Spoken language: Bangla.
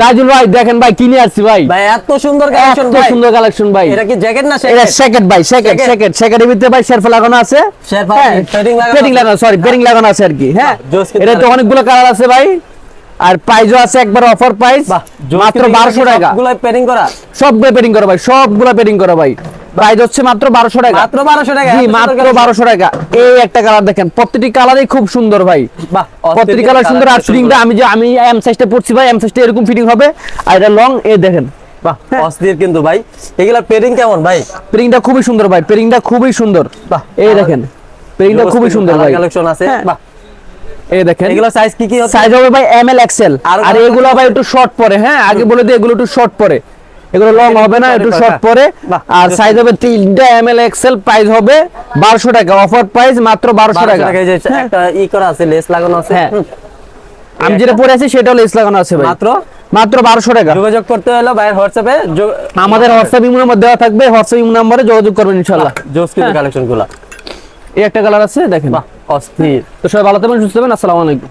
তাজুল ভাই দেখেন ভাই কিনে আসছি ভাই। ভাই এত সুন্দর কালেকশন ভাই, এত সুন্দর কালেকশন ভাই। এটা কি জ্যাকেট না এটা স্যাকেট ভাই, স্যাকেটের ভিতরে ভাই শেরফা লাগানো আছে, শেরফা পেডিং লাগানো, সরি পেডিং লাগানো আছে আর কি। হ্যাঁ এটা তো অনেকগুলো কালার আছে ভাই, আর প্রাইসও আছে একবার অফার প্রাইস মাত্র 1200 টাকা। সবগুলো পেডিং করা, সবগুলো পেডিং করা ভাই, সবগুলো পেডিং করা ভাই। প্রাইস হচ্ছে মাত্র 1200 টাকা, মাত্র 1200 টাকা। জি মাত্র 1200 টাকা। এই একটা কালার দেখেন, প্রত্যেকটি কালারই খুব সুন্দর ভাই, বাহ প্রত্যেকটি কালার সুন্দর। আর ফিটিংটা আমি এম সাইজটা পড়ছি ভাই, এম সাইজটা এরকম ফিটিং হবে, আর এটা লং এই দেখেন। বাহ অস্থির কিন্তু ভাই। এগুলা পেডিং কেমন ভাই? পেডিংটা খুবই সুন্দর ভাই, পেডিংটা খুবই সুন্দর। বাহ এই দেখেন পেডিংটা খুবই সুন্দর ভাই, কালেকশন আছে। বাহ এই দেখেন এগুলা সাইজ কি হচ্ছে? সাইজ হবে ভাই এম এল এক্সেল। আর এগুলো ভাই একটু শর্ট পরে, হ্যাঁ আগে বলে দিই এগুলো একটু শর্ট পরে, এগুলো লং হবে না, একটু শর্ট পরে। আর সাইজ হবে 3টা এম এল এক্সেল। প্রাইস হবে 1200 টাকা, অফার প্রাইস মাত্র 1200 টাকা। একটা ই করা আছে, লেস লাগানো আছে। আমি যেটা পরে আছি সেটাও লেস লাগানো আছে ভাই, মাত্র 1200 টাকা। যোগাযোগ করতে হলে ভাই হোয়াটসঅ্যাপে, আমাদের হোয়াটসঅ্যাপ ইমো নাম্বার দেওয়া থাকবে, হোয়াটসঅ্যাপ ইমো নম্বরে যোগাযোগ করবেন ইনশাআল্লাহ। জোস কিন্তু কালেকশনগুলো। এই একটা কালার আছে দেখেন, বাহ অস্থির। তো সবাই ভালো থাকবেন, সুস্থ থাকবেন, আসসালামু আলাইকুম।